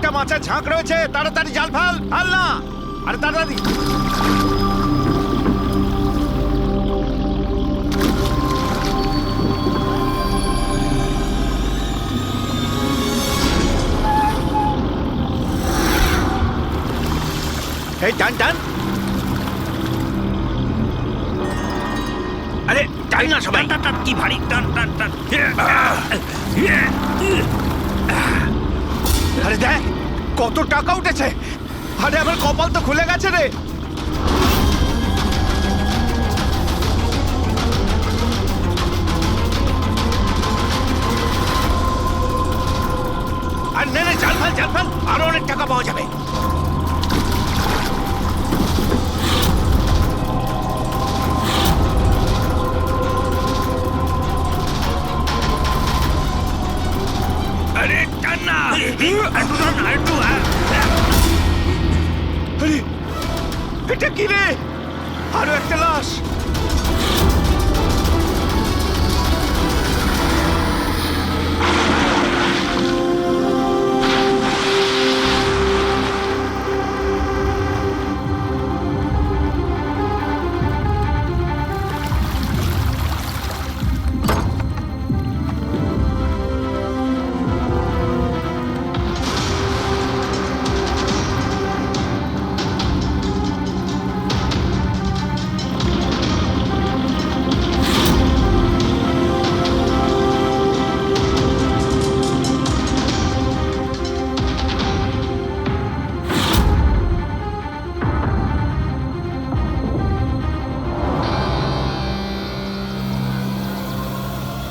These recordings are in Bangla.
একটা মাছের ঝাঁক রয়েছে, তাড়াতাড়ি জাল ফেল, ফেল না, আরে তাড়াতাড়ি। এই টান টান, আরে টান না সবাই, টান টান, কি ভারী, টান টান টান। আরে দেখ কত টাকা উঠেছে, আরে আমার কপাল তো খুলে গেছে রে। আর নে নে, জাল ফেল জাল ফেল, আরো অনেক টাকা পাওয়া যাবে। আরে টান না, একটু টান না, একটু। আরে এটা কি রে, আরো একটা লাশ।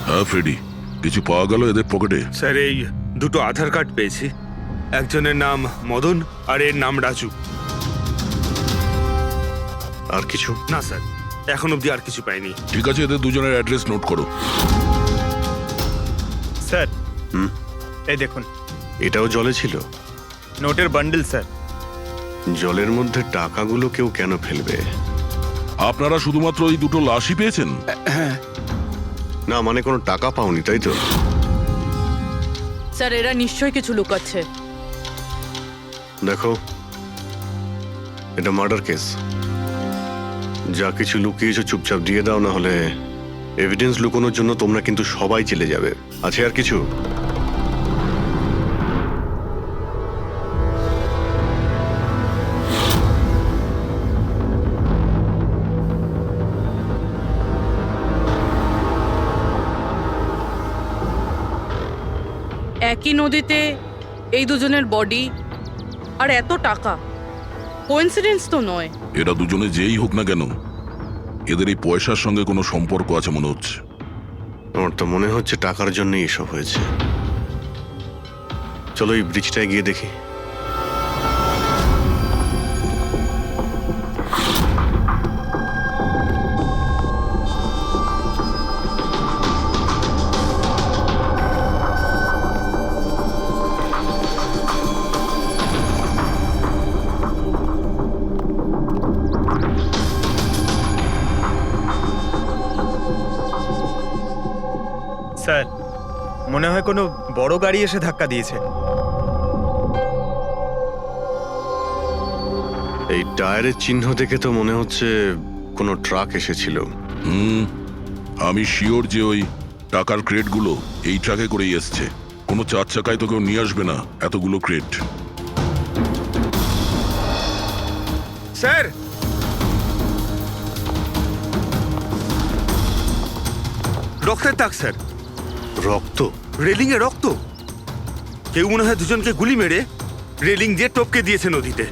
হ্যাঁ ফ্রেডি, কিছু পাওয়া গেল এদের পকেটে? স্যার এই দুটো আধার কার্ড পেয়েছি, একজনের নাম মদন আর এর নাম রাজু। আর কিছু না স্যার, এখন অবধি আর কিছু পাইনি। ঠিক আছে, এদের দুজনের অ্যাড্রেস নোট করো। স্যার এই দেখুন, এটাও জলে ছিল? নোটের বান্ডেল স্যার। জলের মধ্যে টাকাগুলো কেউ কেন ফেলবে? আপনারা শুধুমাত্র এই দুটো লাশই পেয়েছেন? না মানে কোনো টাকা পাওনি তাই তো? স্যার এরা নিশ্চয়ই কিছু লুকাচ্ছে। দেখো, এটা মার্ডার কেস, যা কিছু লুকিয়েছো চুপচাপ দিয়ে দাও, না হলে এভিডেন্স লুকানোর জন্য তোমরা কিন্তু সবাই চলে যাবে। আছে আর কিছু? একই নদীতে এই দুজনের বডি আর এত টাকা, কোইন্সিডেন্স তো নয়। এরা দুজনে যেই হোক না কেন, এদের এই পয়সার সঙ্গে কোনো সম্পর্ক আছে মনে হচ্ছে। আমার তো মনে হচ্ছে টাকার জন্যই এসব হয়েছে। চলো এই ব্রিজটায় গিয়ে দেখি। স্যার মনে হয় কোনো বড় গাড়ি এসে ধাক্কা দিয়েছে। এই টায়ারের চিহ্ন দেখে তো মনে হচ্ছে কোনো ট্রাক এসেছিল। আমি শিওর যে ওই টাকার ক্রেটগুলো এই ট্রাকে করেই এসছে। কোনো চার চাকায় তো কেউ নিয়ে আসবে না এতগুলো ক্রেট। স্যার, রক্তের দাগ স্যার। রক্ত? রেলিং এ রক্ত। কেউ মনে হয় দুজনকে গুলি মেরে রেলিং দিয়ে টপকে দিয়েছে নদীতে।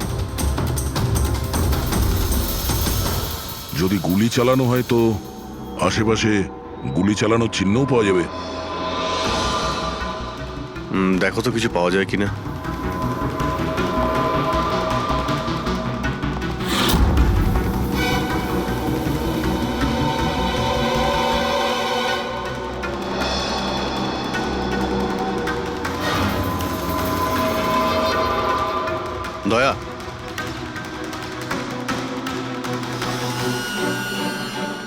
যদি গুলি চালানো হয় তো আশেপাশে গুলি চালানোর চিহ্নও পাওয়া যাবে। দেখো তো কিছু পাওয়া যায় কিনা। দয়া,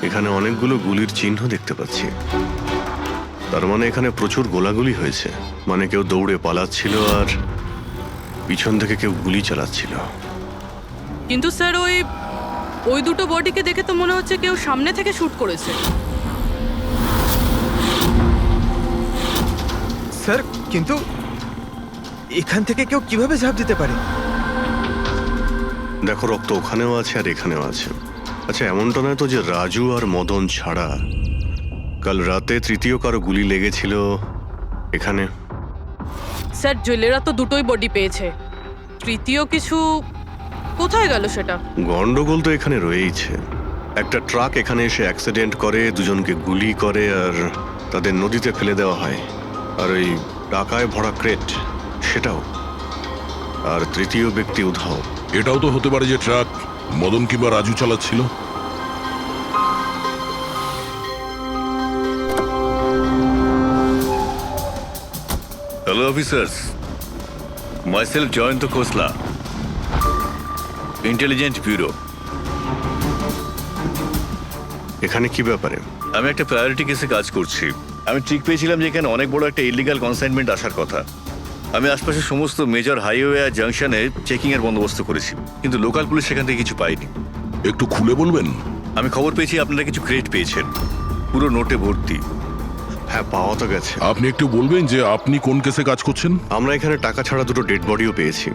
এখানে অনেকগুলো গুলির চিহ্ন দেখতে পাচ্ছি। তার মানে এখানে প্রচুর গোলাগুলি হয়েছে, মানে কেউ দৌড়ে পালাচ্ছিল আর পিছন থেকে কেউ গুলি চালাচ্ছিল। কিন্তু স্যার ওই দুটো বডিকে দেখে তো মনে হচ্ছে কেউ সামনে থেকে শুট করেছে। স্যার কিন্তু এখান থেকে কেউ কিভাবে ঝাঁপ দিতে পারে? দেখো, রক্ত ওখানেও আছে আর এখানেও আছে। আচ্ছা, এমনটা নয় তো যে রাজু আর মদন ছাড়া কাল রাতে তৃতীয় কারো গুলি লেগেছিল এখানে? স্যার জেলেরা তো দুটোই বডি পেয়েছে, তৃতীয় কিছু কোথায় গেল সেটা? গন্ডগোল তো এখানে রয়েইছে। একটা ট্রাক এখানে এসে অ্যাক্সিডেন্ট করে, দুজনকে গুলি করে আর তাদের নদীতে ফেলে দেওয়া হয়। আর ওই টাকায় ভরা ক্রেট সেটাও। আর তৃতীয় ব্যক্তি উধাও। এটাও তো হতে পারে যে ট্রাক মদন কিংবা রাজু চালাচ্ছিল। Hello officers, myself Jayant Khosla, Intelligence Bureau. এখানে কি ব্যাপারে? আমি একটা প্রায়োরিটি কেসে কাজ করছি। আমি ঠিক পেয়েছিলাম যে এখানে অনেক বড় একটা ইলিগাল কনসাইনমেন্ট আসার কথা। আমি আশপাশের সমস্ত মেজর হাইওয়ে আর জাংশনে চেকিং এর বন্দোবস্ত করেছি, কিন্তু লোকাল পুলিশ সেখান থেকে কিছু পায়নি। একটু খুলে বলবেন? আমি খবর পেয়েছি আপনারা কিছু ক্রেট পেয়েছেন, পুরো নোটে ভর্তি। হ্যাঁ, পাওয়া তো গেছে। আপনি একটু বলবেন যে আপনি কোন কেসে কাজ করছেন? আমরা এখানে টাকা ছাড়া দুটো ডেড বডিও পেয়েছি।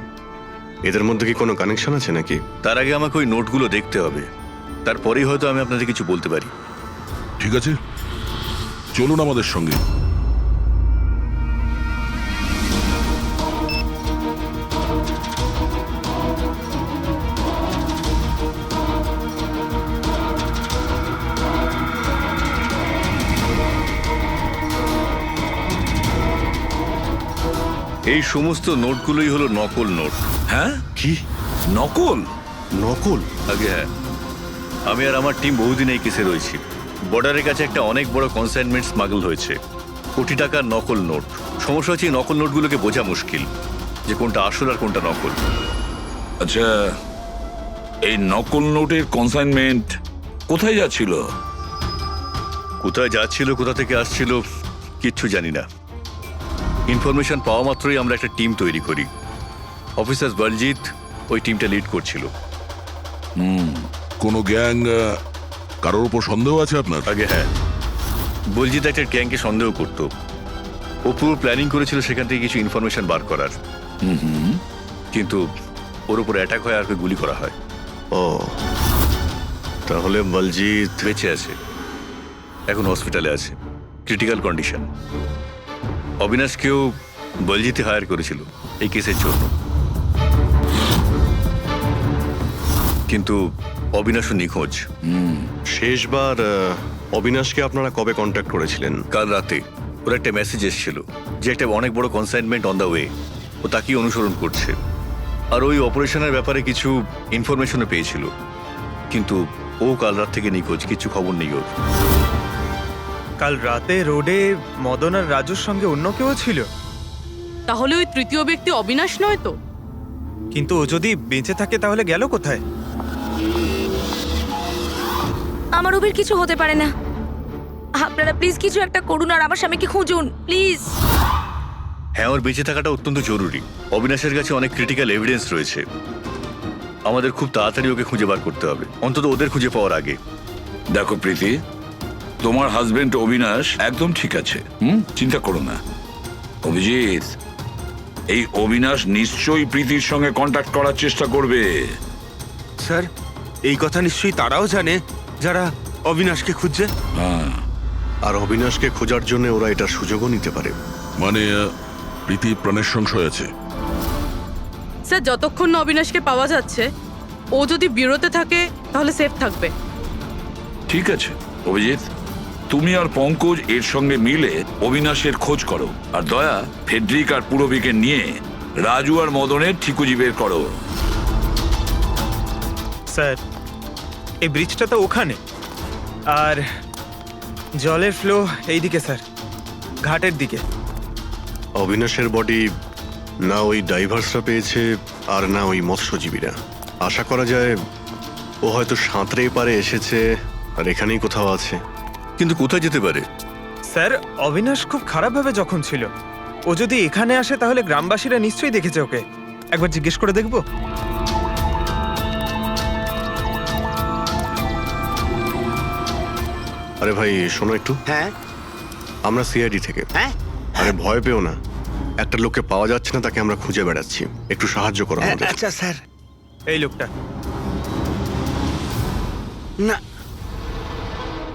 এদের মধ্যে কি কোনো কানেকশন আছে নাকি? তার আগে আমাকে ওই নোটগুলো দেখতে হবে, তারপরেই হয়তো আমি আপনাদের কিছু বলতে পারি। ঠিক আছে, চলুন আমাদের সঙ্গে। এই সমস্ত নোটগুলোই হলো নকল নোট। হ্যাঁ, কি নকল? নকল? আগে হ্যাঁ, আমি আর আমার টিম বহুদিন এই কেসে রয়েছি। বর্ডারের কাছে একটা অনেক বড় কনসাইনমেন্ট স্মাগল হয়েছে, কোটি টাকার নকল নোট। সমস্যা হচ্ছে এই নকল নোটগুলোকে বোঝা মুশকিল যে কোনটা আসল আর কোনটা নকল। আচ্ছা, এই নকল নোটের কনসাইনমেন্ট কোথায় যাচ্ছিল? কোথায় যাচ্ছিল, কোথা থেকে আসছিল কিচ্ছু জানি না। ইনফরমেশন পাওয়া মাত্রই আমরা একটা টিম তৈরি করি। অফিসার বলজিৎ ওই টিমটা লিড করছিল। কোনো গ্যাং কারোর উপর সন্দেহ আছে আপনার? আগে হ্যাঁ, বলজিৎ একটা গ্যাংকে সন্দেহ করত। ও পুরো প্ল্যানিং করেছিল সেখান থেকে কিছু ইনফরমেশন বার করার। কিন্তু ওর উপর অ্যাটাক হয় আর ওকে গুলি করা হয়। ও, তাহলে বলজিৎ বেঁচে আছে, এখন হসপিটালে আছে, ক্রিটিক্যাল কন্ডিশন। অবিনাশকেও বলজিৎই হায়ার করেছিল এই কেসের জন্য, কিন্তু অবিনাশও নিখোঁজ। শেষবার অবিনাশকে আপনারা কবে কন্ট্যাক্ট করেছিলেন? কাল রাতে ওর একটা মেসেজ এসেছিল যে একটা অনেক বড় কনসাইনমেন্ট অন দ্য ওয়ে, ও তাকেই অনুসরণ করছে। আর ওই অপারেশনের ব্যাপারে কিছু ইনফরমেশনও পেয়েছিল, কিন্তু ও কাল রাত থেকে নিখোঁজ, কিছু খবর নেই ওর। কাল রাতে রোডে মদন আর রাজুর সঙ্গে অন্য কেউ ছিল? তাহলে ওই তৃতীয় ব্যক্তি অবিনাশ নয় তো? কিন্তু ও যদি বেঁচে থাকে তাহলে গেল কোথায়? আমার ওবের কিছু হতে পারে না। আপনারা প্লিজ কিছু একটা করুন আর আমার স্বামীকে খুঁজুন প্লিজ। হ্যাঁ, ওর বেঁচে থাকাটা অত্যন্ত জরুরি। অবিনাশের কাছে অনেক ক্রিটিক্যাল এভিডেন্স রয়েছে, আমাদের খুব তাড়াতাড়ি ওকে খুঁজে বার করতে হবে, অন্তত ওদের খুঁজে পাওয়ার আগে। দেখো প্রীতি, তোমার হাজবেন্ড অবিনাশ একদম ঠিক আছে, চিন্তা করো না। অভিজিৎ, এই অবিনাশ নিশ্চয়ই প্রীতির সঙ্গে কন্ট্যাক্ট করার চেষ্টা করবে। স্যার, এই কথা নিশ্চয়ই তারাও জানে যারা অবিনাশকে খুঁজছে। হ্যাঁ, আর অবিনাশকে খোঁজার জন্য ওরা এটার সুযোগও নিতে পারে। মানে প্রীতি প্রাণের সংশয় আছে। স্যার যতক্ষণ না অবিনাশকে পাওয়া যাচ্ছে, ও যদি বিরতে থাকে তাহলে সেফ থাকবে। ঠিক আছে অভিজিৎ, তুমি আর পঙ্কজ এর সঙ্গে মিলে অবিনাশের খোঁজ করো, আর দয়া ফেডরিক আর পুরবিকে নিয়ে রাজু আর মদনের ঠিকুজি বের করো। স্যার, এই ব্রিজটা তো ওখানে, আর জলের ফ্লো এইদিকে স্যার, ঘাটের দিকে। অবিনাশের বডি না ওই ডাইভার্সরা পেয়েছে আর না ওই মৎস্যজীবীরা। আশা করা যায় ও হয়তো সাঁতরে পারে এসেছে আর এখানেই কোথাও আছে। কিন্তু কোথায় যেতে পারে? স্যার, অবিনাশ খুব খারাপভাবে জখম ছিল। ও যদি এখানে আসে তাহলে গ্রামবাসীরা নিশ্চয়ই দেখেছে ওকে। একবার জিজ্ঞেস করে দেখবো? আরে ভাই শোনো একটু, হ্যাঁ আমরা সিআইডি থেকে। হ্যাঁ আরে ভয় পেও না, একটা লোককে পাওয়া যাচ্ছে না, তাকে আমরা খুঁজে বেড়াচ্ছি, একটু সাহায্য করো আমাদের। আচ্ছা স্যার। এই লোকটা। না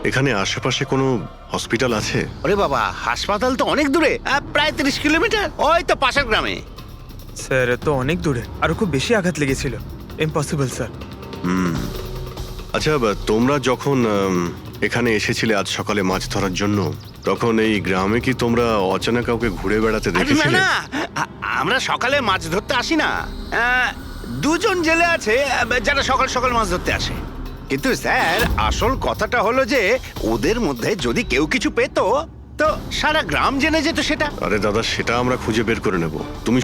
এখানে আশেপাশে কোনো হসপিটাল আছে? ওরে বাবা, হাসপাতাল তো অনেক দূরে, প্রায় 30 কিলোমিটার, ওই তো পাশের গ্রামে। স্যার তো অনেক দূরে, আরো খুব বেশি আঘাত লেগেছিল। Impossible sir. আচ্ছা তোমরা যখন এখানে এসেছিলে আজ সকালে মাছ ধরার জন্য, তখন এই গ্রামে কি তোমরা অচেনা কাউকে ঘুরে বেড়াতে আরে না দেখেছিলে? না, আমরা সকালে মাছ ধরতে আসি না। দুজন জেলে আছে যারা সকাল সকাল মাছ ধরতে আসে। কিন্তু স্যার, আসল কথাটা হলো যে ওদের মধ্যে যদি কেউ কিছু পেতো তো সারা গ্রাম জেনে যেত সেটা। আরে দাদা, সেটা আমরা খুঁজে বের করে নেব। তুমি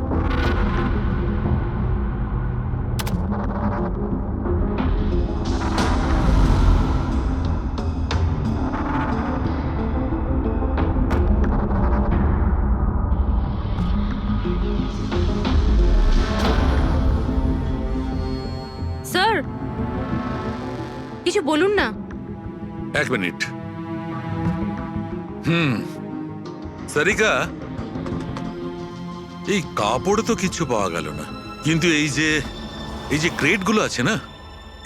স্যার কিছু বলুন না। এক মিনিট। সারিকা, এই কাপড়ে তো কিছু পাওয়া গেল না, কিন্তু এই যে ক্রেটগুলো আছে না,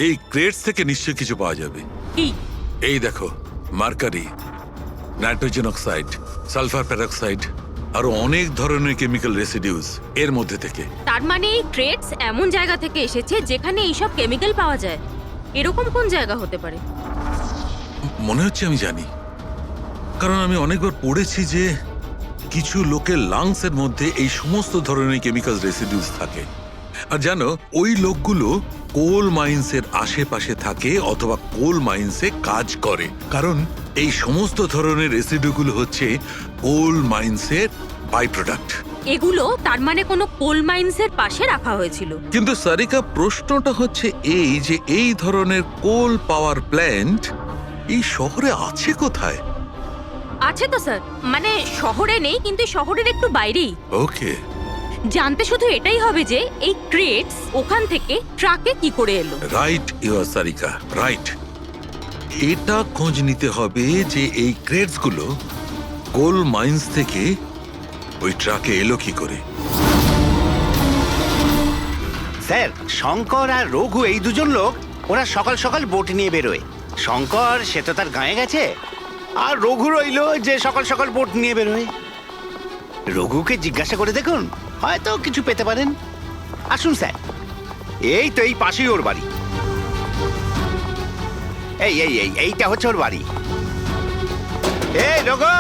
এই ক্রেটস থেকে নিশ্চয়ই কিছু পাওয়া যাবে। কি? এই দেখো, mercury, nitrogen oxide, sulphur peroxide, আরো অনেক ধরনের কেমিক্যাল রেসিডিউস এর মধ্যে থেকে। তার মানে এই ট্রেডস এমন জায়গা থেকে এসেছে যেখানে এইসব কেমিক্যাল পাওয়া যায়। এরকম কোন জায়গা হতে পারে? মনে হচ্ছে আমি জানি, কারণ আমি অনেকবার পড়েছি যে কিছু লোকের লাংসের মধ্যে এই সমস্ত ধরনের কেমিক্যাল রেসিডিউস থাকে। আর জানো, ওই লোকগুলো কোল মাইন্সের আশেপাশে থাকে অথবা কোল মাইন্সে কাজ করে, কারণ এই সমস্ত ধরনের রেসিডিউগুলো হচ্ছে কোল মাইন্সের বাই প্রোডাক্ট। এগুলো তার মানে কোনো কোল মাইন্সের পাশে রাখা হয়েছিল। কিন্তু সারিকা, প্রশ্নটা হচ্ছে এই যে এই ধরনের কোল পাওয়ার প্ল্যান্ট এই শহরে আছে কোথায়? আছে তো স্যার, মানে শহরে নেই, কিন্তু শহরের একটু বাইরেই। ওকে, জানতে শুধু এটাই হবে যে এই ক্রেটস ওখান থেকে ট্রাকে কি করে এলো। Right your Sarika, right. এটা খোঁজ নিতে হবে যে এই ক্রেটস গুলো কোল মাইন্স থেকে ওই ট্রাকে এলো কি করে। স্যার, শঙ্কর আর রঘু এই দুজন লোক, ওরা সকাল সকাল বোট নিয়ে বেরোয়। শঙ্কর সে তো তার গায়ে গেছে, আর রঘু রইলো যে সকাল সকাল বোট নিয়ে বেরোয়। রঘুকে জিজ্ঞাসা করে দেখুন, হয়তো কিছু পেতে পারেন। আসুন স্যার, এই তো এই পাশেই ওর বাড়ি। এইটা হচ্ছে ওর বাড়ি। এই রঘু,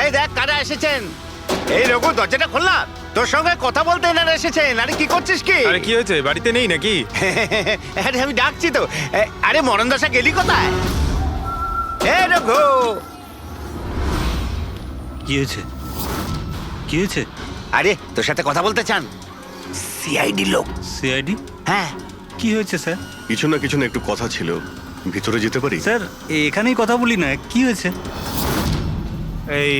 এই দেখ কারা এসেছেন। এই রঘু, দরজাটা খোলা, তোর সঙ্গে কথা বলতে এনারা এসেছেন। আরে কি করছিস কি? আরে কি হয়েছে, বাড়িতে নেই নাকি? আরে আমি ডাকছি তো। আরে মরণ দশা গেলি কোথায়? এই রঘু। কি হয়েছে? কি হয়েছে? আরে তোর সাথে কথা বলতে চান সিআইডি লোক। সিআইডি? হ্যাঁ। কি হয়েছে স্যার? কিছু না একটু কথা ছিল, ভিতরে যেতে পারি? স্যার, এখানেই কথা বলি না, কি হয়েছে? এই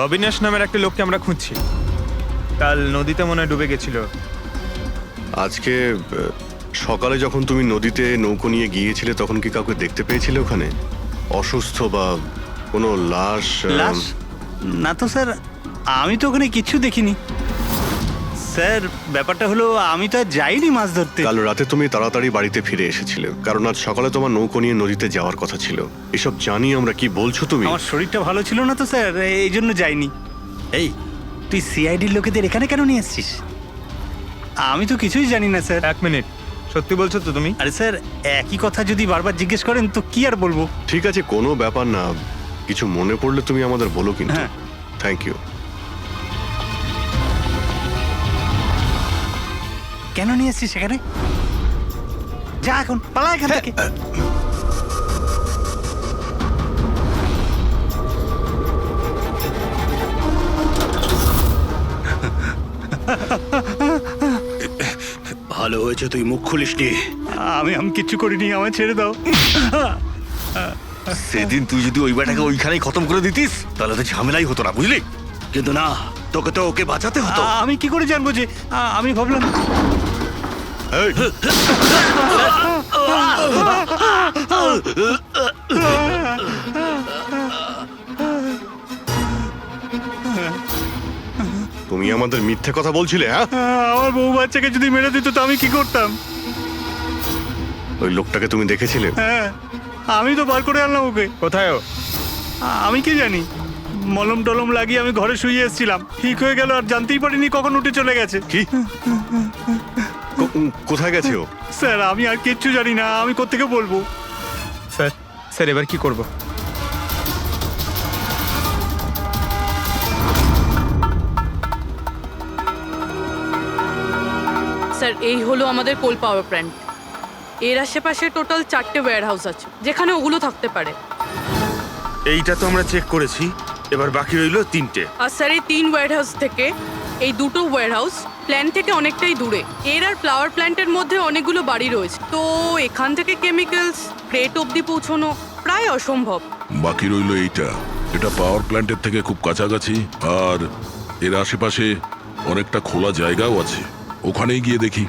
অবিনাশ নামের একটা লোককে আমরা খুঁজছি। কাল নদীতে মনে হয় ডুবে গেছিল। আজকে সকালে যখন তুমি নদীতে নৌকো নিয়ে গিয়েছিলে, তখন কি কাউকে দেখতে পেয়েছিলে ওখানে অসুস্থ বা কোনো লাশ? লাশ? না তো স্যার, আমি তো ওখানে কিছু দেখিনি। স্যার, ব্যাপারটা হলো আমি তো আর যাইনি মাছ ধরতে। কাল রাতে তুমি তাড়াতাড়ি বাড়িতে ফিরে এসেছিলে, কারণ আজ সকালে তোমার নৌকো নিয়ে নদীতে যাওয়ার কথা ছিল। এসব জানি আমরা, কি বলছো তুমি? আমার শরীরটা ভালো ছিল না তো স্যার, এই জন্য যাইনি। এই, তুই সিআইডির লোকেদের এখানে কেন নিয়ে এসছিস? আমি তো কিছুই জানি না স্যার। এক মিনিট, সত্যি বলছো তো তুমি? আরে স্যার, একই কথা যদি বারবার জিজ্ঞেস করেন তো কি আর বলবো। ঠিক আছে, কোনো ব্যাপার না, কিছু মনে পড়লে তুমি আমাদের বলো কিন্তু। হ্যাঁ। Thank you. কেন নিয়ে এসছিস সেখানে? যা এখন, পালা এখান থেকে। ভালো হয়েছে তুই মুখ খুলিসনি। আমি কিচ্ছু করিনি, আমায় ছেড়ে দাও। সেদিন তুই যদি ওই বেটাকে ওইখানেই খতম করে দিতিস, তাহলে তো ঝামেলাই হতো না, বুঝলি? কিন্তু না, তোকে তো ওকে বাঁচাতে হতো। আমি কি করে জানবো যে আমি ভাবলাম এই, তুমি আমাদের মিথ্যে কথা বলছিলে, হ্যাঁ? আমার বউ বাচ্চাকে যদি মেরে দিত তো আমি কি করতাম? ওই লোকটাকে তুমি দেখেছিলে? হ্যাঁ, আমি তো বার করে আনলাম ওকে। কোথায় ও? আমি কি জানি, মলম টলম লাগিয়ে আমি ঘরে শুয়ে এসেছিলাম, ঠিক হয়ে গেল আর জানতেই পারিনি কখন উঠে চলে গেছে। কি? কোথায় গেছে ও? স্যার আমি আর কিচ্ছু জানি না, আমি কোত্থেকে বলবো? স্যার স্যার এবার কি করব? স্যার এই হলো আমাদের কোল পাওয়ার প্ল্যান্ট। এর আশেপাশে টোটাল 4টে ওয়্যার হাউস আছে যেখানে ওগুলো থাকতে পারে। এইটা তো আমরা চেক করেছি, এবার বাকি রইলো 3টে। আর স্যার এই 3 ওয়্যার হাউস থেকে এই 2টো ওয়্যার হাউস প্ল্যান্ট থেকে অনেকটাই দূরে। এর আর ফ্লাওয়ার প্ল্যান্টের মধ্যে অনেকগুলো বাড়ি রয়েছে, তো এখান থেকে কেমিক্যালস ক্রেট অবধি পৌঁছানো প্রায় অসম্ভব। বাকি রইলো এইটা, এটা পাওয়ার প্ল্যান্টের থেকে খুব কাছাকাছি, আর এর আশেপাশে অনেকটা খোলা জায়গাও আছে, ওখানেই গিয়ে দেখি।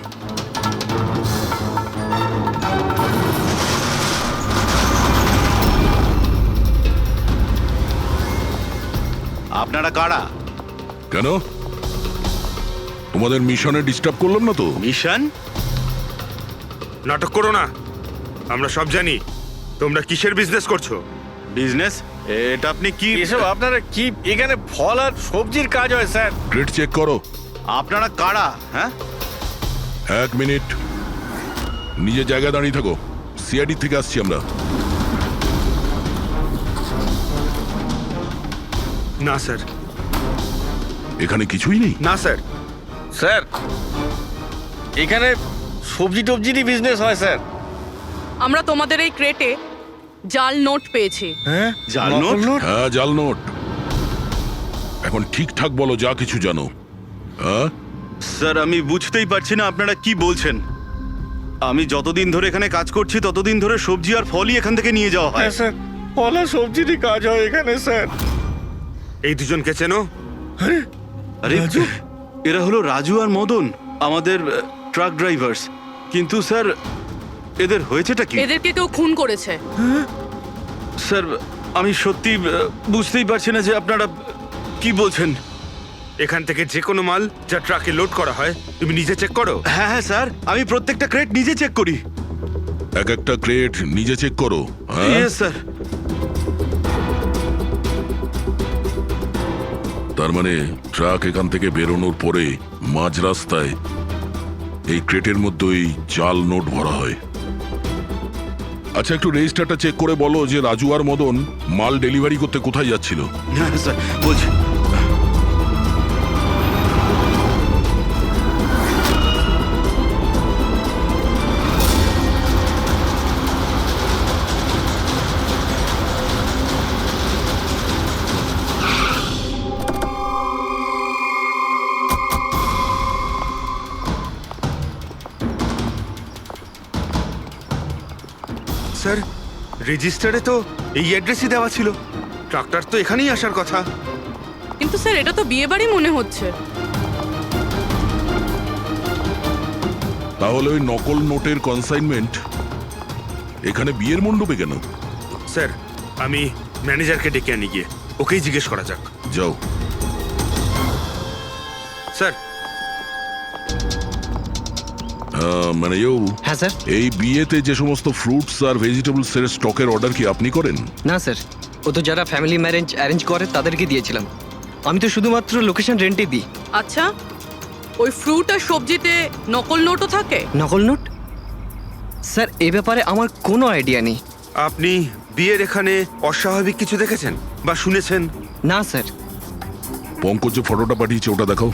আপনারা কারা? কেন, তোমাদের মিশনে ডিস্টার্ব করলাম না তো? মিশন? নাটক করো না, আমরা সব জানি তোমরা কিসের বিজনেস করছো। বিজনেস? এটা আপনি কি এসব আপনারা কি? এখানে ফল আর সবজির কাজ হয় স্যার। ক্রেট চেক করো। আপনারা কারা? হ্যাঁ, 1 মিনিট, নিজের জায়গায় দাঁড়িয়ে থাকো। সিআইডি থেকে আসছি আমরা। না স্যার, এখানে কিছুই নেই। না স্যার। স্যার এখানে সবজি টবজিরই বিজনেস হয় স্যার। আমরা তোমাদের এই ক্রেটে জাল নোট পেয়েছি। হ্যাঁ, জাল নোট? হ্যাঁ, জাল নোট। এখন ঠিকঠাক বলো যা কিছু জানো। হ্যাঁ, স্যার আমি বুঝতেই পারছি না আপনারা কি বলছেন। আমি যতদিন ধরে এখানে কাজ করছি ততদিন ধরে সবজি আর ফলই এখান থেকে নিয়ে যাওয়া হয়। হ্যাঁ স্যার, ফল আর সবজিরই কাজ হয় এখানে স্যার। এই দুজনকে চেনো? আরে এরা হলো রাজু আর মদন, আমাদের ট্রাক ড্রাইভার্স। কিন্তু স্যার এদের হয়েছেটা কি? এদেরকে কেউ খুন করেছে। স্যার আমি সত্যি বুঝতেই পারছি না যে আপনারা কি বলছেন। এখান থেকে যে কোনো মাল যা ট্রাকে লোড করা হয় তুমি নিজে চেক করো। হ্যাঁ হ্যাঁ স্যার, আমি প্রত্যেকটা ক্রেট নিজে চেক করি। এক একটা ক্রেট নিজে চেক করো। হ্যাঁ, ইয়েস স্যার। তার মানে ট্রাক এখান থেকে বেরোনোর পরে মাঝ রাস্তায় এই ক্রেটের মধ্যেই জাল নোট ভরা হয়। আচ্ছা, একটু রেজিস্টারটা চেক করে বলো যে রাজু আর মদন মাল ডেলিভারি করতে কোথায় যাচ্ছিল। হ্যাঁ স্যার বলছি। স্যার রেজিস্টারে তো এই অ্যাড্রেসই দেওয়া ছিল, ট্রাকটার তো এখানেই আসার কথা। কিন্তু স্যার এটা তো বিয়ে বাড়ি মনে হচ্ছে। তাহলে ওই নকল নোটের কনসাইনমেন্ট এখানে বিয়ের মণ্ডপে কেন? স্যার আমি ম্যানেজারকে ডেকে আনি, গিয়ে ওকেই জিজ্ঞেস করা যাক। যাও। স্যার। মানে হ্যাঁ স্যার। এই বিয়েতে যে সমস্ত ফ্রুটস আর ভেজিটেবলস এর স্টকের অর্ডার কি আপনি করেন? না স্যার, ও তো যারা ফ্যামিলি ম্যারেজ অ্যারেঞ্জ করে তাদেরকে দিয়েছিলাম। আমি তো শুধুমাত্র লোকেশন রেন্টে দিই। আচ্ছা, ওই ফ্রুট আর সবজিতে নকল নোটও থাকে? নকল নোট? স্যার এ ব্যাপারে আমার কোনো আইডিয়া নেই। আপনি বিয়ের এখানে অস্বাভাবিক কিছু দেখেছেন বা শুনেছেন? না স্যার। পঙ্কজ যে ফটোটা পাঠিয়েছে ওটা দেখাও।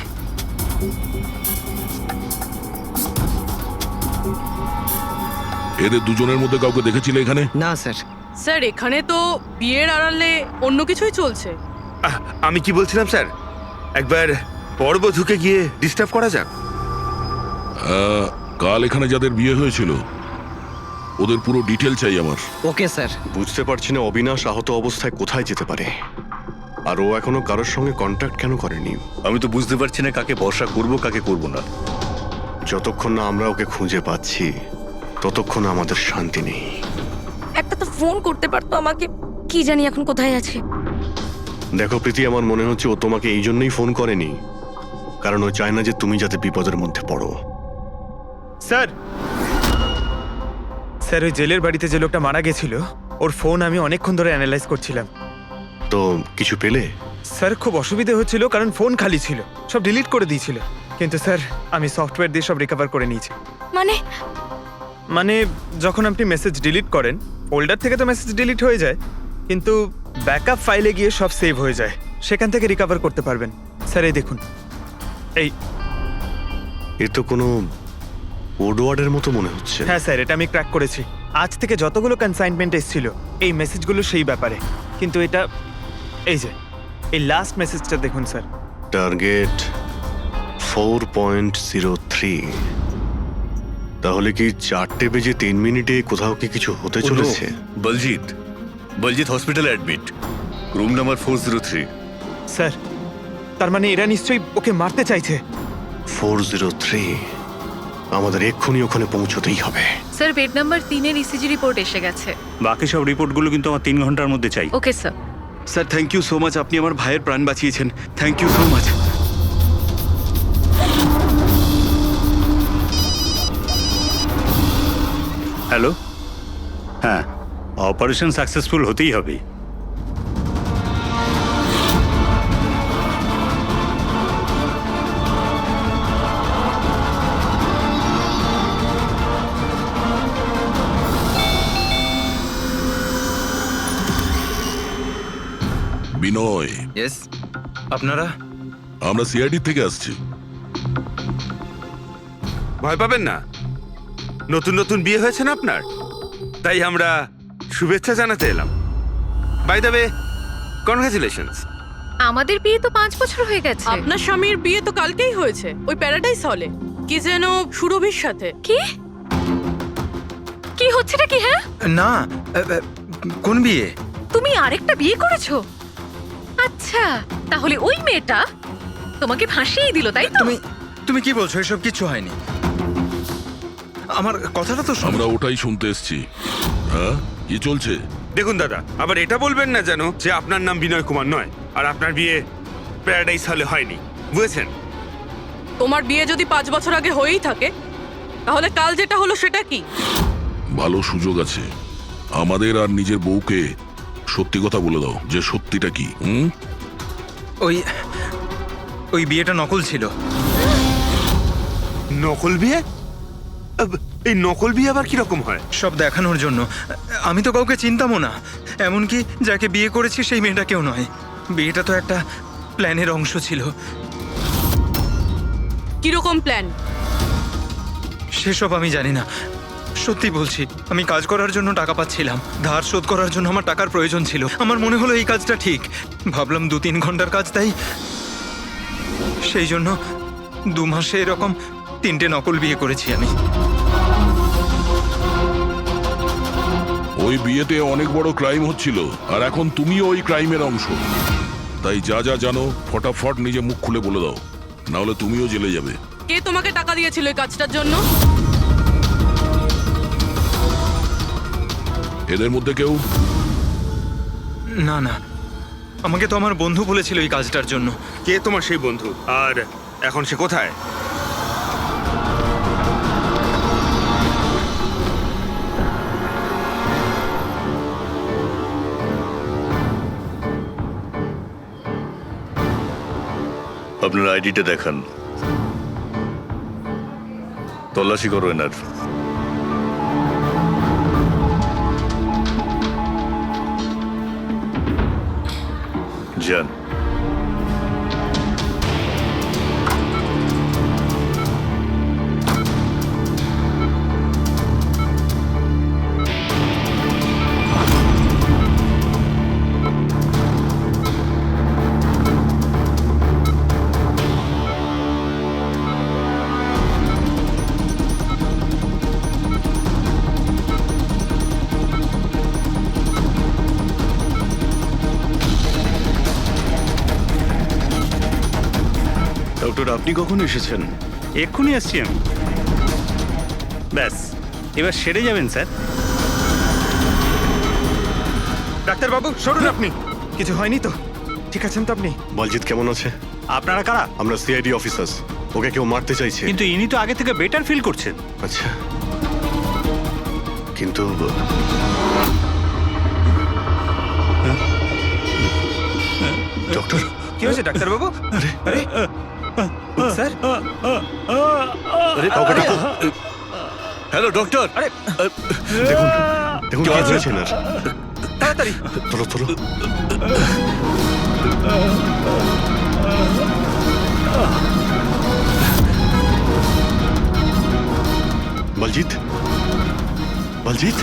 এদের দুজনের মধ্যে কাউকে দেখেছিলে এখানে? না স্যার। স্যার এখানে তো বিয়ের আড়ালে অন্য কিছুই চলছে। আমি কি বলছিলাম স্যার, একবার পরবধূকে গিয়ে ডিস্টার্ব করা যাক। কাল এখানে যাদের বিয়ে হয়েছিল ওদের পুরো ডিটেল চাই আমার। Okay sir. বুঝতে পারছি না অবিনাশ আহত অবস্থায় কোথায় যেতে পারে। আর ও এখনো কারোর সঙ্গে কন্ট্যাক্ট কেন করেনি? আমি তো বুঝতে পারছি না কাকে ভরসা করব কাকে করব না। যতক্ষণ না আমরা ওকে খুঁজে পাচ্ছি ততক্ষণ আমাদের শান্তি নেই। একটা তো ফোন করতে পারতো আমাকে, কি জানি এখন কোথায় আছে। দেখো প্রীতি, আমার মনে হচ্ছে ও তোমাকে এই জন্যই ফোন করেনি, কারণ ও চায় না যে তুমি যাতে বিপদের মধ্যে পড়ো। স্যার স্যার ওই জেলের বাড়িতে যে লোকটা মারা গেছিল ওর ফোন আমি অনেকক্ষণ ধরে অ্যানালাইজ করছিলাম। তো কিছু পেলে? স্যার খুব অসুবিধে হচ্ছিল কারণ ফোন খালি ছিল, সব ডিলিট করে দিয়েছিল। কিন্তু স্যার আমি সফটওয়্যার দিয়ে সব রিকভার করে নিয়েছি। মানে যখন আপনি মেসেজ ডিলিট করেন ফোল্ডার থেকে তো মেসেজ ডিলিট হয়ে যায়, কিন্তু ব্যাকআপ ফাইলে গিয়ে সব সেভ হয়ে যায়, সেখান থেকে রিকভার করতে পারবেন। স্যার এই দেখুন, এই এ তো কোনো কোডওয়ার্ডের মতো মনে হচ্ছে। হ্যাঁ স্যার, এটা আমি ক্র্যাক করেছি। আজ থেকে যতগুলো কনসাইনমেন্ট এসেছিল এই মেসেজগুলো সেই ব্যাপারে, কিন্তু এটা এই যে এই লাস্ট মেসেজটা দেখুন স্যার। টার্গেট 4.03। তাহলে কি 4:03 কোথাও কি কিছু হতে চলেছে? বলজিৎ হসপিটালে অ্যাডমিট, রুম নাম্বার 403। স্যার তার মানে এরা নিশ্চয়ই ওকে মারতে চাইছে। 403, আমাদের এক্ষুনি ওখানে পৌঁছতেই হবে। স্যার বেড নাম্বার 3-এর ইসিজি রিপোর্ট এসে গেছে। বাকি সব রিপোর্টগুলো কিন্তু আমার 3 ঘন্টার মধ্যে চাই। Okay sir. Sir thank you so much, আপনি আমার ভাইয়ের প্রাণ বাঁচিয়েছেন। Thank you so much. Hello, হ্যাঁ, অপারেশন সাকসেসফুল হতেই হবে। বিনয়, ইয়েস, আপনারা? আমরা সিআইডি থেকে আসছি। ভয় পাবেন না, নতুন নতুন বিয়ে হয়েছে না আপনার, তাই আমরা শুভেচ্ছা জানাতে এলাম। By the way, congratulations. আমাদের বিয়ে তো 5 বছর হয়ে গেছে। আপনার স্বামীর বিয়ে তো কালকেই হয়েছে, ওই প্যারাডাইস হলে, কি যেন সুরভির সাথে। কি কি হচ্ছেটা কি? হ্যাঁ না, কোন বিয়ে? তুমি আরেকটা বিয়ে করেছো? আচ্ছা, তাহলে ওই মেয়েটা তোমাকে ফাঁসিয়ে দিল, তাই তো? তুমি কি বলছো? এসব কিছু হয়নি। আমার কথাটা তো শোনো। আমরা ওটাই শুনতে এসেছি। হ্যাঁ, কি চলছে? দেখুন দাদা, আবার এটা বলবেন না যেন যে আপনার নাম বিনয় কুমার নয় আর আপনার বিয়ে প্যারাডাইস হলে হয়নি, বুঝেছেন? তোমার বিয়ে যদি 5 বছর আগে হয়েই থাকে, তাহলে কাল যেটা হলো সেটা কি? ভালো সুযোগ আছে, আমাদের আর নিজের বউকে সত্যি কথা বলে দাও যে সত্যিটা কি। ওই বিয়েটা নকল ছিল। নকল বিয়ে? এই নকল বিয়ে আবার কিরকম হয়? সব দেখানোর জন্য। আমি তো কাউকে চিনতামও না, এমনকি যাকে বিয়ে করেছি সেই মেয়েটাকেও নয়। বিয়েটা তো একটা প্ল্যানের অংশ ছিল। কিরকম প্ল্যান? সেসব আমি জানি না, সত্যি বলছি। আমি কাজ করার জন্য টাকা পাচ্ছিলাম, ধার শোধ করার জন্য আমার টাকার প্রয়োজন ছিল। আমার মনে হলো এই কাজটা ঠিক, ভাবলাম 2-3 ঘন্টার কাজ, তাই সেই জন্য 2 মাসে এরকম 3টে নকল বিয়ে করেছি আমি। ওই বিয়েতে অনেক বড় ক্রাইম হচ্ছিল, আর এখন তুমিও ওই ক্রাইমের অংশ। তাই যা যা জানো ফটাফট নিজে মুখ খুলে বলে দাও, না হলে তুমিও জেলে যাবে। কে তোমাকে টাকা দিয়েছিল এই কাজটার জন্য? এদের মধ্যে কেউ? না না, আমাকে তো আমার বন্ধু বলেছিল এই কাজটার জন্য। কে তোমার সেই বন্ধু, আর এখন সে কোথায়? আপনার আইডিটা দেখান, তল্লাশি করো এনার। যান। ডক্টর আপনি কখন এসেছেন? এক্ষুনি আসছি আমি। ব্যাস, এবার সেরে যাবেন স্যার। ডাক্তারবাবু সরুন আপনি। কিছু হয়নি তো? ঠিক আছেন তো আপনি? বলজিৎ কেমন আছে? আপনারা কারা? আমরা সিআইডি অফিসার্স। ওকে কেউ মারতে চাইছে। কিন্তু ইনি তো আগে থেকে বেটার ফিল করছেন। আচ্ছা, কিন্তু ডক্টর, কি হয়েছে ডাক্তারবাবু? আরে স্যার, আরে কাউকে ডাকো। Hello doctor. আরে দেখুন দেখুন কি হয়েছে না। তাড়াতাড়ি। তোলো তোলো। বলজিৎ, বলজিৎ,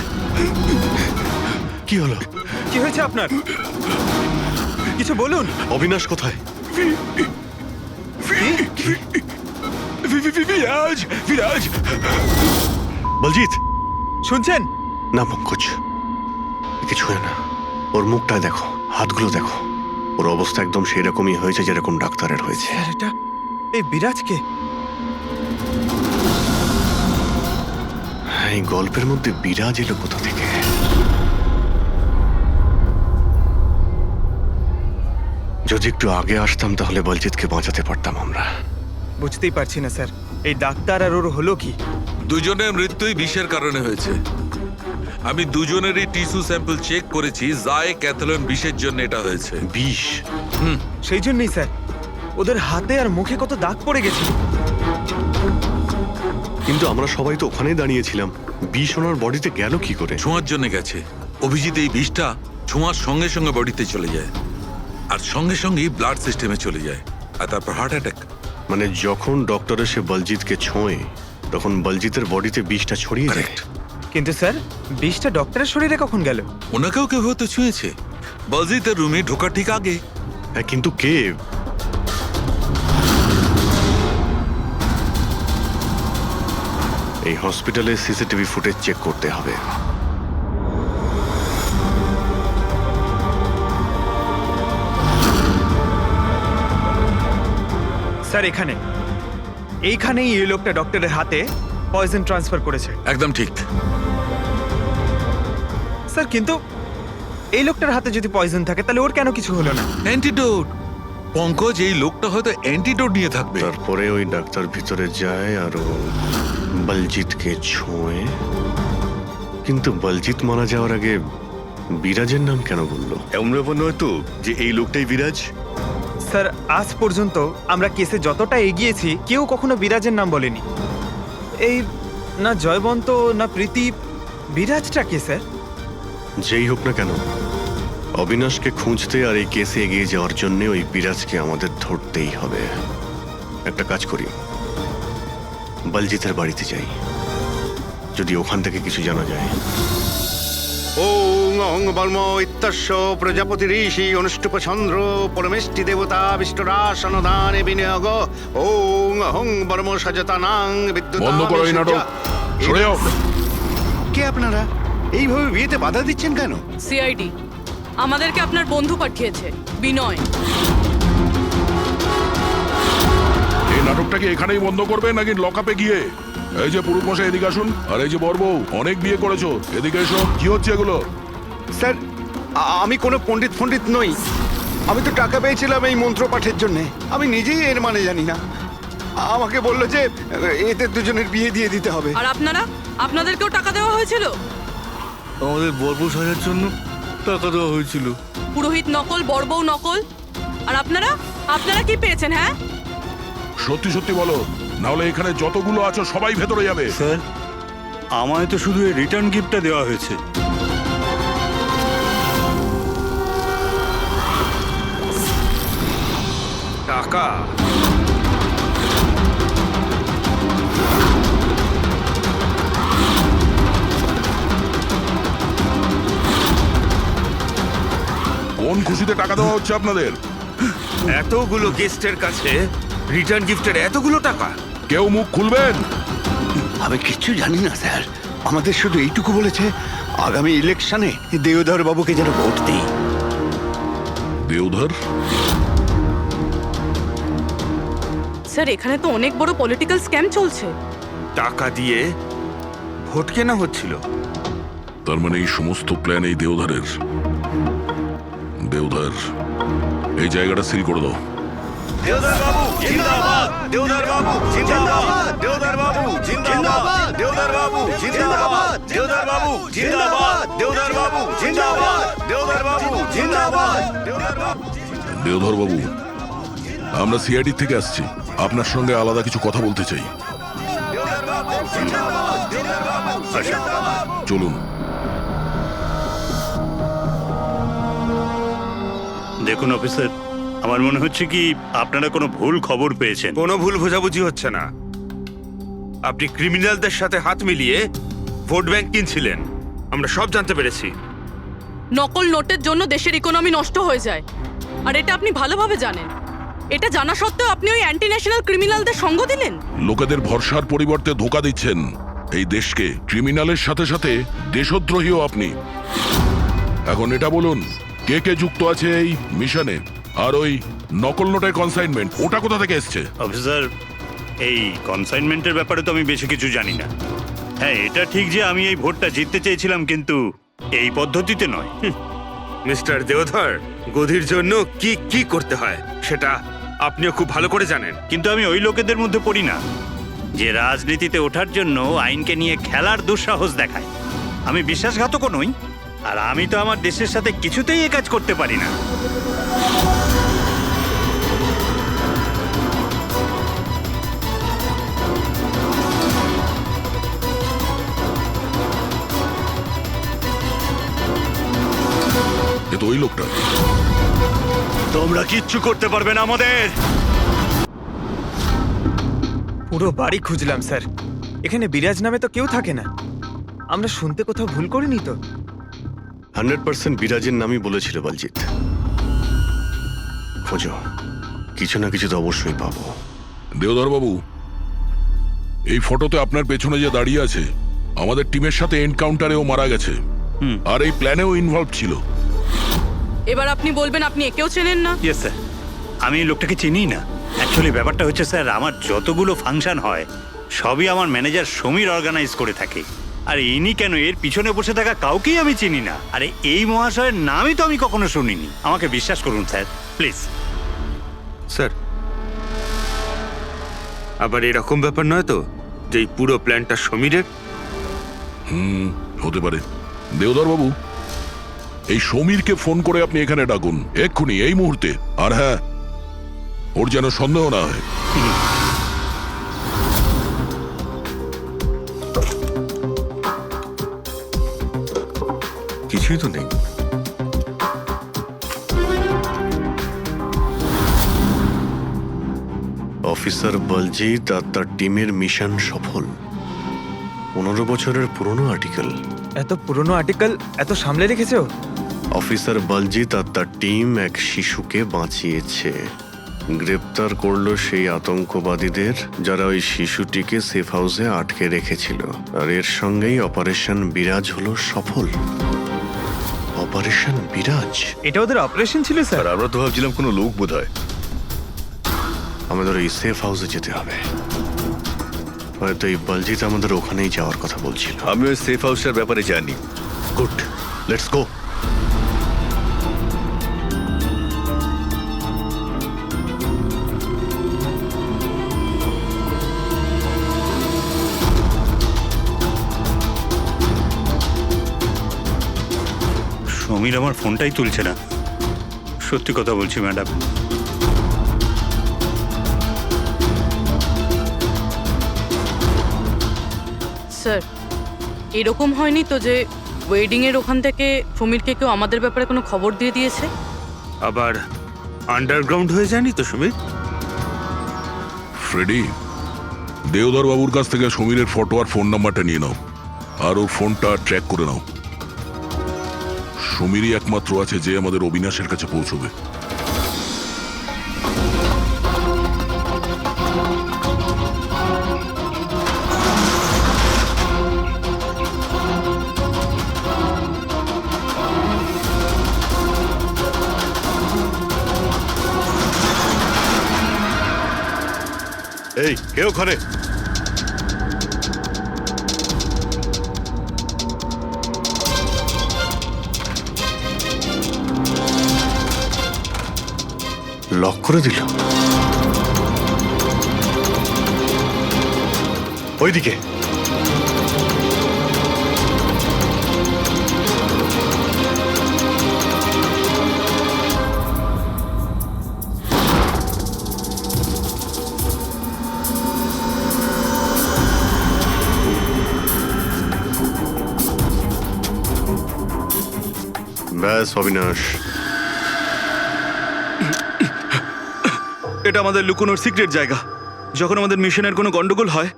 কি হলো? কি হয়েছে আপনার? কিছু বলুন। অবিনাশ কোথায়? বিরাজ, বিরাজ। বলজিৎ, শুনছেন? না পঙ্কজ, কিছু হয় না। ওর মুখটায় দেখো, হাতগুলো দেখো। ওর অবস্থা একদম সেই রকমই হয়েছে যেরকম ডাক্তারের হয়েছে। স্যার, এটা এই বিরাজকে? এই গল্পের মধ্যে বিরাজ এলো কোথা থেকে? যদি একটু আগে আসতাম তাহলে বলজিৎকে বাঁচাতে পারতাম আমরা। বুঝতেই পারছি না স্যার, এই ডাক্তার আর ওর হলো কি? দুজনের মৃত্যুই বিষের কারণে হয়েছে। আমি দুজনেরই টিস্যু স্যাম্পল চেক করেছি, জায় ক্যাথলন বিষের জন্য এটা হয়েছে। বিষ? সেই জন্যই স্যার, ওদের হাতে আর মুখে কত দাগ পড়ে গেছে। কিন্তু আমরা সবাই তো ওখানেই দাঁড়িয়েছিলাম। বিষ ওনার বডিতে গেল কি করে? ছোঁয়ার জন্য গেছে। অভিজিৎ, এই বিষটা ছোঁয়ার সঙ্গে সঙ্গে বডিতে চলে যায়, আর সঙ্গে সঙ্গেই ব্লাড সিস্টেমে চলে যায়, আর তারপর হার্ট অ্যাটাক। মানে যখন ডক্টর এসে বলজিৎকে ছোঁয়ে তখন বলজিতের বডিতে বিষটা ছড়িয়ে যায়। কারেক্ট। কিন্তু স্যার, বিষটা ডক্টরের শরীরে কখন গেল? ওনাকেও কেউ হয়তো ছুঁয়েছে বলজিতের রুমে ঢোকার ঠিক আগে। হ্যাঁ, কিন্তু কে? এই হসপিটালে সিসিটিভি ফুটেজ চেক করতে হবে। স্যার, এইখানেই এই লোকটা ডক্টরের হাতে পয়জন ট্রান্সফার করেছে। একদম ঠিক। স্যার, কিন্তু এই লোকটার হাতে যদি পয়জন থাকে তাহলে ওর কেন কিছু হলো না? অ্যান্টিডোট। পঙ্কজ, এই লোকটা হয়তো অ্যান্টিডোট নিয়ে থাকবে। তারপরে ওই ডাক্তার ভিতরে যায় আর ও বলজিৎকে ছোঁয়ে। কিন্তু বলজিৎ মারা যাওয়ার আগে বিরাজের নাম কেন বললো? এমন ব্যাপার নয় তো যে এই লোকটাই বিরাজ? স্যার, আজ পর্যন্ত আমরা কেসে যতটা এগিয়েছি কেউ কখনো বিরাজের নাম বলেনি। এই না জয়বন্ত না প্রীতি, বিরাজটা কে স্যার? যেই হোক না কেন, অবিনাশকে খুঁজতে আর এই কেসে এগিয়ে যাওয়ার জন্য ওই বিরাজকে আমাদের ধরতেই হবে। একটা কাজ করি, বলজিতের বাড়িতে যাই, যদি ওখান থেকে কিছু জানা যায়। ওং অং বর্ম ইত্যস্য প্রজাপতি ঋষি অনুষ্ঠুপ চন্দ্র পরমেষ্টি দেবতা বিষ্ণুরাসনদানে বিনিয়োগ ওং অং বর্ম সজতানাং বিদ্যুৎ। বন্ধ করো এই নাটক, সরে যাও। কে আপনারা? এইভাবে বিয়েতে বাধা দিচ্ছেন কেন? সিআইডি আমাদেরকে আপনার বন্ধু পাঠিয়েছে, বিনয়। এই নাটকটাকে এখানেই বন্ধ করবে নাকি লকআপে গিয়ে? এই যে পুরুষ মশাই, এদিকে আসুন। আর এই যে বরবউ, অনেক বিয়ে করেছো, এদিকে এসো। কি হচ্ছে এগুলো? স্যার, আমি কোনো পণ্ডিত নই। আমি তো টাকা পেয়েছিলাম এই মন্ত্র পাঠের জন্য। আমি নিজেই এর মানে জানি না। আমাকে বললো যে এদের দুজনের বিয়ে দিয়ে দিতে হবে। আর আপনাদেরকেও টাকা দেওয়া হয়েছিল? আমাদের বরবউ সাজার জন্য টাকা দেওয়া হয়েছিল। পুরোহিত নকল, বড়বউ নকল। আর আপনারা কি পেয়েছেন? হ্যাঁ, সত্যি সত্যি বলো, নাহলে এখানে যতগুলো আছো সবাই ভেতরে যাবে। স্যার, আমায় তো শুধু এই রিটার্ন গিফটটা দেওয়া হয়েছে। টাকা? কোন খুশিতে টাকা দেওয়া হচ্ছে আপনাদের? এতগুলো গেস্টের কাছে রিটার্ন গিফটের এতগুলো টাকা? কেউ মুখ খুলবেন? আমি কিচ্ছু জানি না স্যার। আমাদের শুধু এইটুকু বলেছে, আগামী ইলেকশনে দেওধর বাবুকে যেন ভোট দিই। দেওধর? স্যার এখানে তো অনেক বড় পলিটিক্যাল স্ক্যাম চলছে। টাকা দিয়ে ভোট কেনা হচ্ছিল। তার মানে এই সমস্ত প্ল্যান এই দেওধারের। দেওধার, এই জায়গাটা সিল করে দাও। দেওদার বাবু জিন্দাবাদ, দেওদার বাবু জিন্দাবাদ, দেওদার বাবু জিন্দাবাদ, দেওদার বাবু জিন্দাবাদ, দেওদার বাবু জিন্দাবাদ, দেওদার বাবু জিন্দাবাদ, দেওদার বাবু জিন্দাবাদ, দেওদার বাবু। দেওধর বাবু, আমরা সিআইডি থেকে আসছি, আপনার সঙ্গে আলাদা কিছু কথা বলতে চাই। আচ্ছা, চলুন। দেখুন অফিসার, আমার মনে হচ্ছে কি আপনারা কোনো ভুল খবর পেয়েছেন। কোনো ভুল বোঝাবুঝি হচ্ছে না। আপনি ক্রিমিনালদের সাথে হাত মিলিয়ে ভোট ব্যাংক কিনছিলেন, আমরা সব জানতে পেরেছি। নকল নোটের জন্য দেশের ইকোনমি নষ্ট হয়ে যায়, আর এটা আপনি ভালোভাবে জানেন। এটা জানা সত্ত্বেও আপনি ওই অ্যান্টি ন্যাশনাল ক্রিমিনালদের সঙ্গ দিলেন। লোকেদের ভরসার পরিবর্তে ধোঁকা দিচ্ছেন এই দেশকে। ক্রিমিনালের সাথে সাথে দেশদ্রোহীও আপনি। এখন এটা বলুন, কে কে যুক্ত আছে এই মিশনে? আর ওই নকল নোটের কনসাইনমেন্ট, ওটা কোথা থেকে এসছে? অফিসার, এই কনসাইনমেন্টের ব্যাপারে তো আমি বেশি কিছু জানি না। হ্যাঁ, এটা ঠিক যে আমি এই ভোটটা জিততে চেয়েছিলাম, কিন্তু এই পদ্ধতিতে নয়। মিস্টার দেওধর, গদির জন্য কি কি করতে হয় সেটা আপনিও খুব ভালো করে জানেন। কিন্তু আমি ওই লোকেদের মধ্যে পড়ি না যে রাজনীতিতে ওঠার জন্য আইনকে নিয়ে খেলার দুঃসাহস দেখায়। আমি বিশ্বাসঘাতকও নই, আর আমি তো আমার দেশের সাথে কিছুতেই এ কাজ করতে পারি না। এ তো ওই লোকটা। তোমরা কিচ্ছু করতে পারবে না আমাদের। পুরো বাড়ি খুঁজলাম স্যার, এখানে বিরাজ নামে তো কেউ থাকে না। আমরা শুনতে কোথাও ভুল করিনি তো? 100% বিরাজের নামই বলেছিল বলজিৎ। খোঁজো, কিছু না কিছু তো অবশ্যই পাবো। দেওধর বাবু, এই ফটোতে আপনার পেছনে যে দাঁড়িয়ে আছে, আমাদের টিমের সাথে এনকাউন্টারেও মারা গেছে, আর এই প্ল্যানেও ইনভলভ ছিল। এবার আপনি বলবেন আপনি একেও চেনেন না? ইয়েস স্যার, আমি এই লোকটাকে চিনি না। অ্যাকচুয়ালি ব্যাপারটা হচ্ছে স্যার, আমার যতগুলো ফাংশন হয় সবই আমার ম্যানেজার সমীর অর্গানাইজ করে থাকে। আর ইনি কেন, এর পিছনে বসে থাকা কাউকেই আমি চিনি না। আরে এই মহাশয়ের নামই তো আমি কখনো শুনিনি। আমাকে বিশ্বাস করুন স্যার, প্লিজ। স্যার, আবার এরকম ব্যাপার নয় তো যে এই পুরো প্ল্যানটা সমীরের? হতে পারে। দেওধর বাবু, এই সমীরকে ফোন করে আপনি এখানে ডাকুন এক্ষুনি, এই মুহূর্তে। আর হ্যাঁ, ওর যেন সন্দেহ না হয়। কিছুই তো নেই। অফিসার বলজিৎ আর তার টিমের মিশন সফল। 15 বছরের পুরনো আর্টিকেল। এত পুরনো আর্টিকেল এত সামলে রেখেছো? অফিসার বলজিৎ আর তার টিম এক শিশুকে বাঁচিয়েছে। গ্রেপ্তার করলো সেই আতঙ্কবাদীদের যারা ওই শিশুটিকে সেফ হাউসে আটকে রেখেছিল। আর এর সঙ্গেই অপারেশন বিরাজ হলো সফল। অপারেশন বিরাজ। এটা ওদের অপারেশন ছিল স্যার? আর আমরা তো ভাবছিলাম কোনো লোক বোধ হয়। আমাদের ওই সেফ হাউসে যেতে হবে। হয়তো এই বলজিৎ আমাদের ওখানেই যাওয়ার কথা বলছিল। আমি ওই সেফ হাউসের ব্যাপারে জানি। Good, let's go. সমীর আমার ফোনটাই তুলছে না। সত্যি কথা বলছি ম্যাডাম। স্যার, এরকম হয়নি তো যে ওয়েডিং এর ওখান থেকে সমীরকে কেউ আমাদের ব্যাপারে কোনো খবর দিয়ে দিয়েছে? আবার আন্ডারগ্রাউন্ড হয়ে যায়নি তো সমীর? ফ্রেডি, দেওধর বাবুর কাছ থেকে সমীরের ফটো আর ফোন নাম্বারটা নিয়ে নাও, আর ওর ফোনটা ট্র্যাক করে নাও। সমীরই একমাত্র আছে যে আমাদের অবিনাশের কাছে পৌঁছবে। এই কে ওখানে? লক করে দিল। ওইদিকে ব্যাস অবিনাশ, এটা আমাদের লুকোনোর সিক্রেট জায়গা। যখন আমাদের মিশনের কোনো গন্ডগোল হয়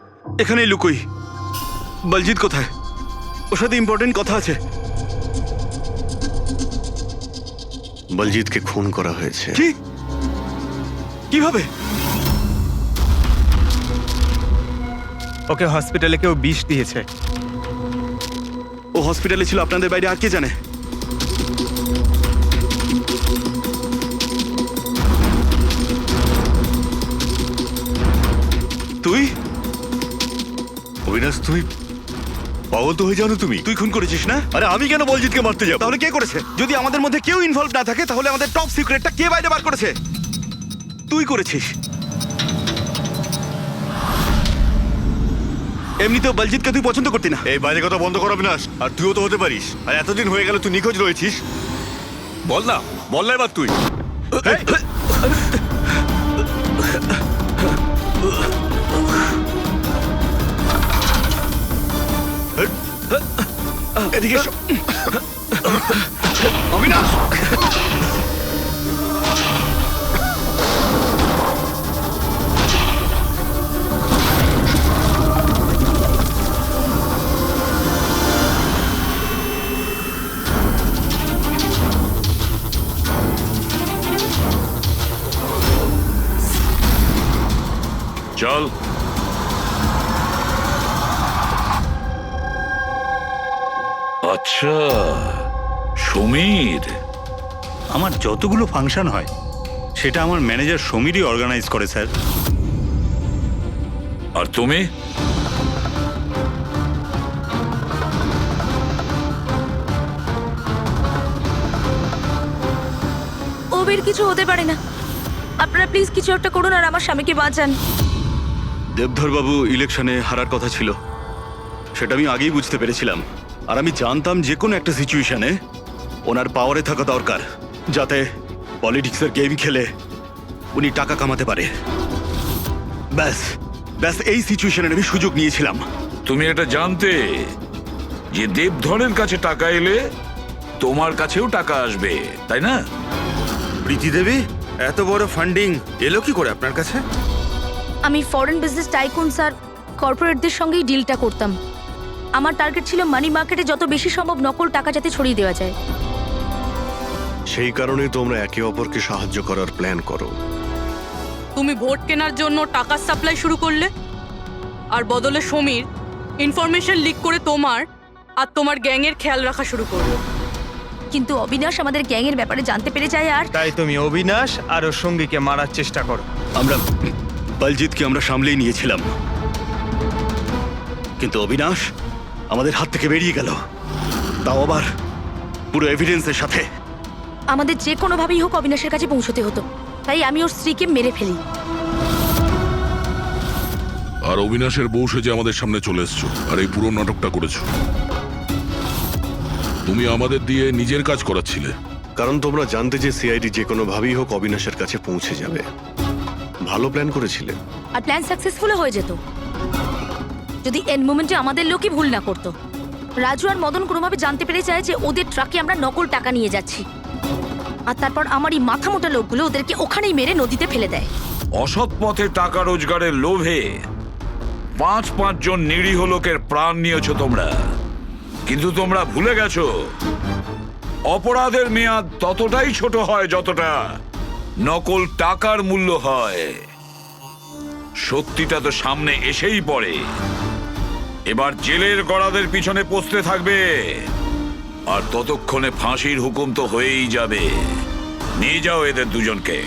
এখানেই লুকোই। বলজিৎ কোথায়? ওর সাথে ইম্পর্টেন্ট কথা আছে। বলজিৎকে খুন করা হয়েছে। কি? কিভাবে? ওকে হসপিটালে কেউ বিষ দিয়েছে। ও হসপিটালে ছিল, আপনাদের বাইরে আর কে জানে? তুই? অবিনাশ, তুমি পাগল তো হয়ে যাও না তুমি? তুই খুন করেছিস না? আরে আমি কেন বলজিৎকে মারতে যাব? তাহলে কে করেছে? যদি আমাদের মধ্যে কেউ ইনভলভ না থাকে তাহলে আমাদের টপ সিক্রেটটা কে বাইরে বার করেছে? তুই করেছিস। এমনিতেও বলজিৎকে তুই পছন্দ করতি না। এই বাইরে কথা বন্ধ কর অবিনাশ। আর তুইও তো হতে পারিস। আর এতদিন হয়ে গেল তুই নিখোঁজ রয়েছিস। বল না এবার তুই। এদিকে এসো। অবিনাশ! চল। আচ্ছা, সমীর। আমার যতগুলো ফাংশন হয় সেটা আমার ম্যানেজার সমীরই অর্গানাইজ করে স্যার। আর তুমি? ওবির কিছু হতে পারে না। আপনারা প্লিজ কিছু একটা করুন আর আমার স্বামীকে বাঁচান। দেবধর বাবু ইলেকশনে হারার কথা ছিল, সেটা আমি আগেই বুঝতে পেরেছিলাম। আর আমি জানতাম যে কোনো একটা সিচুয়েশনে ওনার পাওয়ারে থাকা দরকার, যাতে পলিটিক্সের গেম খেলে উনি টাকা কামাতে পারে। ব্যাস ব্যাস এই সিচুয়েশনের আমি সুযোগ নিয়েছিলাম। তুমি এটা জানতে যে দেবধরের কাছে টাকা এলে তোমার কাছেও টাকা আসবে, তাই না? প্রীতি দেবী, এত বড় ফান্ডিং এলো কি করে আপনার কাছে? আমি ফরেন বিজনেস টাইকুনস আর কর্পোরেটদের সঙ্গেই ডিলটা করতাম। আমার টার্গেট ছিল মানি মার্কেটে যত বেশি সম্ভব নকল টাকা যাতে ছড়িয়ে দেওয়া যায়। সেই কারণেই তোমরা একে অপরকে সাহায্য করার প্ল্যান করো। তুমি ভোট কেনার জন্য টাকার সাপ্লাই শুরু করলে, আর বদলে সমীর ইনফরমেশন লিক করে তোমার আর তোমার গ্যাংয়ের খেয়াল রাখা শুরু করলো। কিন্তু অবিনাশ আমাদের গ্যাংয়ের ব্যাপারে জানতে পেরে যায় আর তাই তুমি অবিনাশ আর ওর সঙ্গীকে মারার চেষ্টা করো। আমরা বলজিৎকে আমরা সামলেই নিয়েছিলাম, কিন্তু অবিনাশ আমাদের হাত থেকে বেরিয়ে গেল, তাও আবার পুরো এভিডেন্সের সাথে। আমাদের যে কোনোভাবেই হোক অবিনাশের কাছে পৌঁছতে হতো, তাই আমি ওর স্ত্রীকে মেরে ফেলি। আর অবিনাশের বউ সেজে আমাদের সামনে চলে এসছো আর এই পুরো নাটকটা করেছো। তুমি আমাদের দিয়ে নিজের কাজ করাচ্ছিলে, কারণ তোমরা জানতে যে সিআইডি যে কোনোভাবেই হোক অবিনাশের কাছে পৌঁছে যাবে। ভালো প্ল্যান করেছিলে। আর প্ল্যান সাকসেসফুল হয়ে যেত যদি এন্ড মোমেন্টে আমাদের লোকই ভুল না করতো। রাজু আর মদন কোনোভাবে জানতে পেরে যায় যে ওদের ট্রাকে আমরা নকল টাকা নিয়ে যাচ্ছি, আর তারপর আমার এই মাথা মোটা লোকগুলো ওদেরকে ওখানেই মেরে নদীতে ফেলে দেয়। অসৎ পথে টাকা রোজগারের লোভে 5 জন নিরীহ লোকের প্রাণ নিয়েছো তোমরা, কিন্তু তোমরা ভুলে গেছো অপরাধের মেয়াদ ততটাই ছোট হয় যতটা নকল টাকার মূল্য হয়। সত্যিটা তো সামনে এসেই পড়ে। এবার জেলের গড়াদের পিছনে পৌঁছতে থাকবে, আর ততক্ষণে ফাঁসির হুকুম তো হয়েই যাবে। নিয়ে যাও এদের দুজনকে।